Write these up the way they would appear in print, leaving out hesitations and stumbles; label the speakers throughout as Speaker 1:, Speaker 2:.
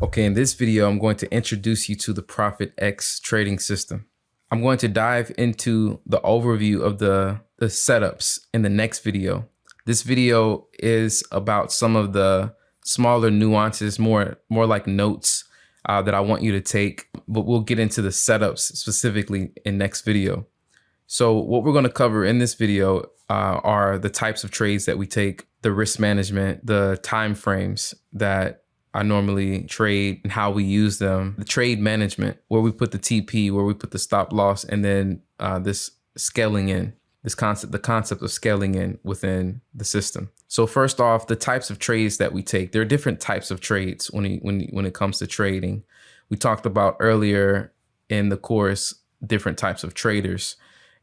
Speaker 1: Okay, in this video, I'm going to introduce you to the ProfitX trading system. I'm going to dive into the overview of the setups in the next video. This video is about some of the smaller nuances, more like notes that I want you to take, but we'll get into the setups specifically in next video. So what we're going to cover in this video are the types of trades that we take, the risk management, the time frames that I normally trade and how we use them, the trade management, where we put the TP, where we put the stop loss, and then this scaling in, the concept of scaling in within the system. So first off, the types of trades that we take. There are different types of trades when it comes to trading. We talked about earlier in the course different types of traders,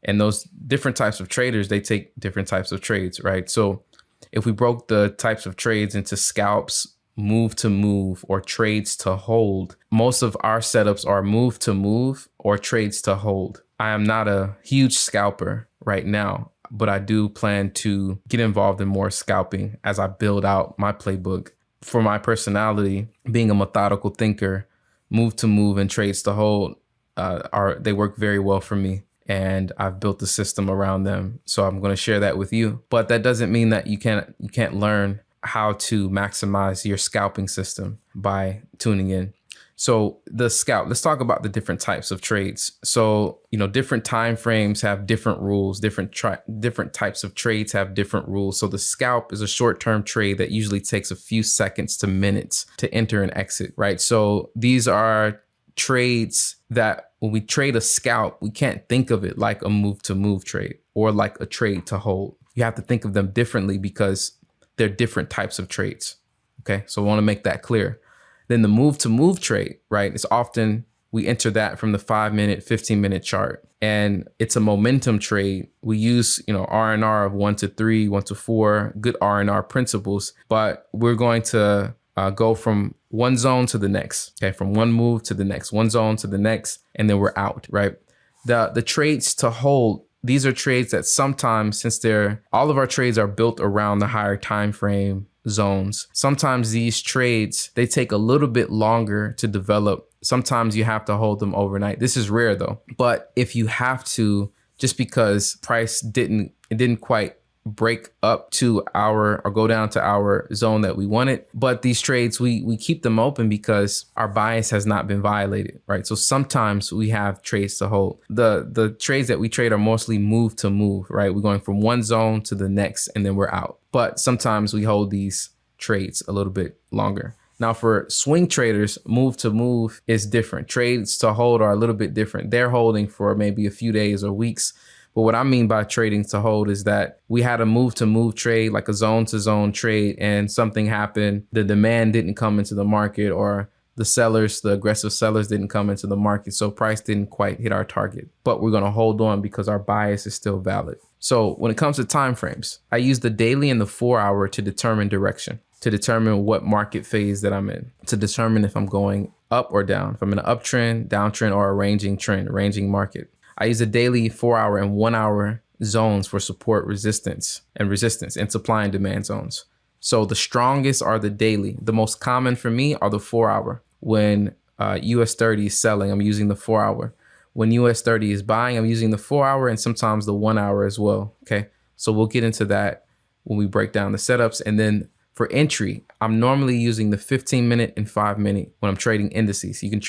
Speaker 1: and those different types of traders, they take different types of trades, right? So if we broke the types of trades into scalps, move to move, or trades to hold, most of our setups are move to move or trades to hold. I am not a huge scalper right now, but I do plan to get involved in more scalping as I build out my playbook. For my personality, being a methodical thinker, move to move and trades to hold they work very well for me, and I've built the system around them. So I'm going to share that with you. But that doesn't mean that you can't learn how to maximize your scalping system by tuning in. So the scalp, let's talk about the different types of trades. So, different time frames have different rules, different types of trades have different rules. So the scalp is a short-term trade that usually takes a few seconds to minutes to enter and exit, right? So these are trades that when we trade a scalp, we can't think of it like a move to move trade or like a trade to hold. You have to think of them differently because they're different types of trades. Okay, so I want to make that clear. Then the move to move trade, right? It's often we enter that from the 5-minute, 15-minute chart, and it's a momentum trade. We use, R&R of 1 to 3, 1 to 4, good R&R principles, but we're going to go from one zone to the next. Okay, from one move to the next, one zone to the next, and then we're out, right? The trades to hold. These are trades that sometimes, since all of our trades are built around the higher time frame zones, sometimes these trades, they take a little bit longer to develop. Sometimes you have to hold them overnight. This is rare though. But if you have to, just because price didn't quite break up to or go down to our zone that we wanted. But these trades, we keep them open because our bias has not been violated, right? So sometimes we have trades to hold. The trades that we trade are mostly move to move, right? We're going from one zone to the next and then we're out. But sometimes we hold these trades a little bit longer. Now for swing traders, move to move is different. Trades to hold are a little bit different. They're holding for maybe a few days or weeks. But what I mean by trading to hold is that we had a move to move trade, like a zone to zone trade, and something happened. The demand didn't come into the market, or the aggressive sellers didn't come into the market. So price didn't quite hit our target, but we're going to hold on because our bias is still valid. So when it comes to time frames, I use the daily and the 4-hour to determine direction, to determine what market phase that I'm in, to determine if I'm going up or down, if I'm in an uptrend, downtrend, or a ranging market. I use the daily, 4-hour, and 1-hour zones for support, resistance, and supply and demand zones. So the strongest are the daily. The most common for me are the 4-hour. When US 30 is selling, I'm using the 4-hour. When US 30 is buying, I'm using the 4-hour and sometimes the 1-hour as well. Okay, so we'll get into that when we break down the setups. And then for entry, I'm normally using the 15-minute and 5-minute when I'm trading indices. You can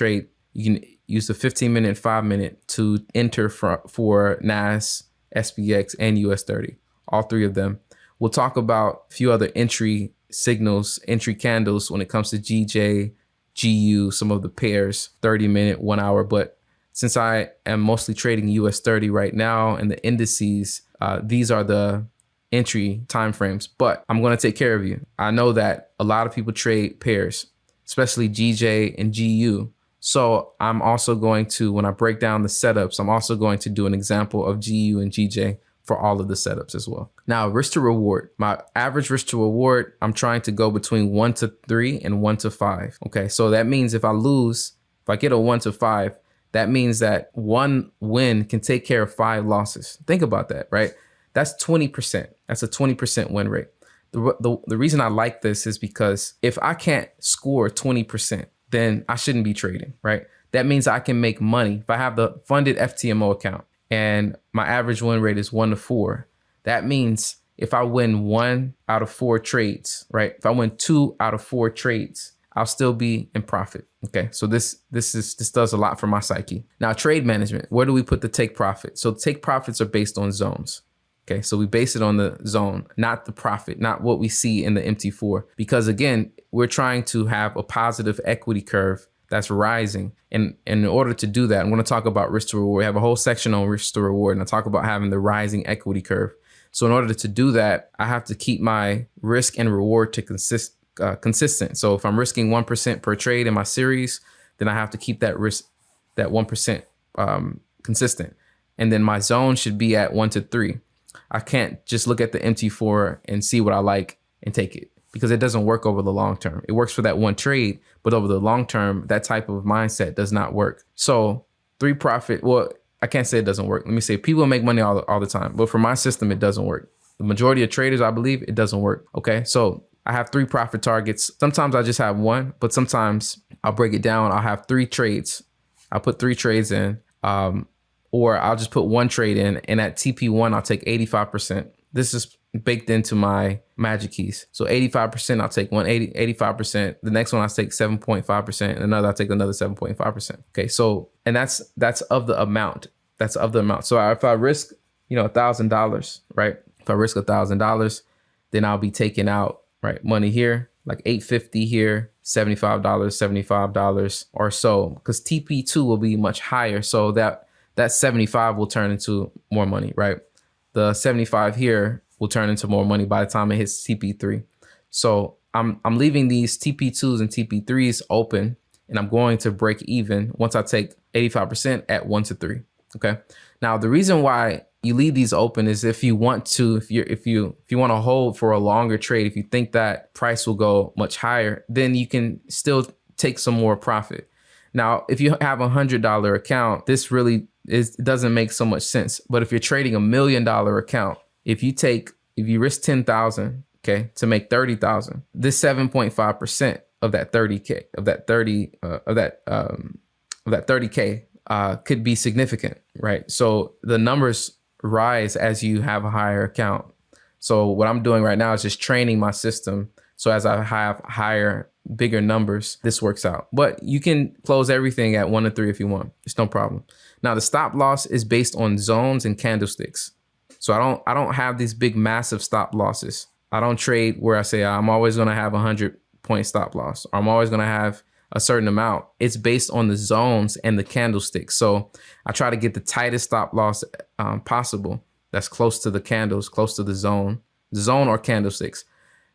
Speaker 1: use the 15-minute and 5-minute to enter for NAS, SPX, and US 30, all three of them. We'll talk about a few other entry signals, entry candles when it comes to GJ, GU, some of the pairs, 30-minute, 1-hour. But since I am mostly trading US 30 right now and the indices, these are the entry timeframes, but I'm going to take care of you. I know that a lot of people trade pairs, especially GJ and GU. So I'm also going to, when I break down the setups, I'm also going to do an example of GU and GJ for all of the setups as well. Now, risk to reward, my average risk to reward, I'm trying to go between 1 to 3 and 1 to 5. Okay, so that means if I get a 1 to 5, that means that one win can take care of 5 losses. Think about that, right? That's 20%. That's a 20% win rate. The reason I like this is because if I can't score 20%, then I shouldn't be trading, right? That means I can make money. If I have the funded FTMO account and my average win rate is 1 to 4, that means if I win 1 out of 4 trades, right? If I win 2 out of 4 trades, I'll still be in profit. Okay, so this does a lot for my psyche. Now, trade management, where do we put the take profit? So take profits are based on zones. Okay, so we base it on the zone, not the profit, not what we see in the MT4. Because again, we're trying to have a positive equity curve that's rising. And in order to do that, I'm going to talk about risk to reward. We have a whole section on risk to reward, and I talk about having the rising equity curve. So in order to do that, I have to keep my risk and reward to consistent. So if I'm risking 1% per trade in my series, then I have to keep that risk, that 1% consistent. And then my zone should be at 1 to 3. I can't just look at the MT4 and see what I like and take it, because it doesn't work over the long term. It works for that one trade, but over the long term, that type of mindset does not work. So 3 profit, well, I can't say it doesn't work. Let me say people make money all the time, but for my system, it doesn't work. The majority of traders, I believe, it doesn't work. Okay, so I have 3 profit targets. Sometimes I just have 1, but sometimes I'll break it down. I'll have 3 trades. I'll put 3 trades in, or I'll just put 1 trade in, and at TP1, I'll take 85%. This is baked into my magic keys. So 85%, I'll take 85%. The next one I'll take 7.5%, and another I'll take another 7.5%. Okay, so, and that's of the amount. That's of the amount. So if I risk, $1,000, right? If I risk $1,000, then I'll be taking out, right, money here, like $850 here, $75 or so, because TP2 will be much higher. So that 75 will turn into more money, right? The 75 here will turn into more money by the time it hits TP3. So I'm leaving these TP2s and TP3s open, and I'm going to break even once I take 85% at 1 to 3. Okay. Now the reason why you leave these open is if you want to, if you want to hold for a longer trade, if you think that price will go much higher, then you can still take some more profit. Now, if you have $100 account, this really doesn't make so much sense. But if you're trading $1 million account, if you risk 10,000, okay, to make 30,000, this 7.5% of that 30K, of that 30K could be significant, right? So the numbers rise as you have a higher account. So what I'm doing right now is just training my system. So as I have bigger numbers, this works out. But you can close everything at 1 to 3 if you want. It's no problem. Now the stop loss is based on zones and candlesticks. So I don't have these big massive stop losses. I don't trade where I say I'm always going to have 100-point stop loss, or I'm always going to have a certain amount. It's based on the zones and the candlesticks. So I try to get the tightest stop loss possible. That's close to the candles, close to the zone or candlesticks.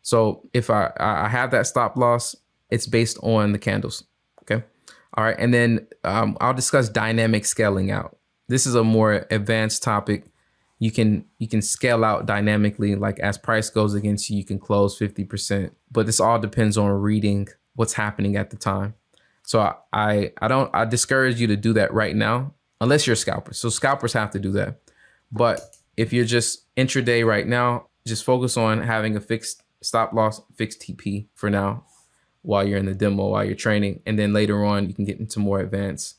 Speaker 1: So if I have that stop loss, it's based on the candles. Okay. All right. And then I'll discuss dynamic scaling out. This is a more advanced topic. You can scale out dynamically, like as price goes against you, you can close 50%, but this all depends on reading what's happening at the time. So I discourage you to do that right now, unless you're a scalper. So scalpers have to do that. But if you're just intraday right now, just focus on having a fixed stop loss, fixed TP for now, while you're in the demo, while you're training. And then later on, you can get into more advanced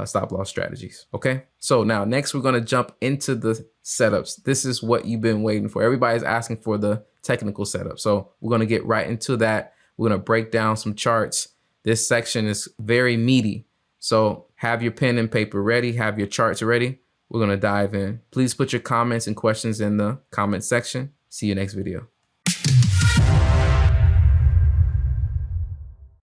Speaker 1: stop loss strategies. Okay. So now next we're going to jump into the setups. This is what you've been waiting for. Everybody's asking for the technical setup. So we're going to get right into that. We're going to break down some charts. This section is very meaty. So have your pen and paper ready. Have your charts ready. We're going to dive in. Please put your comments and questions in the comment section. See you next video.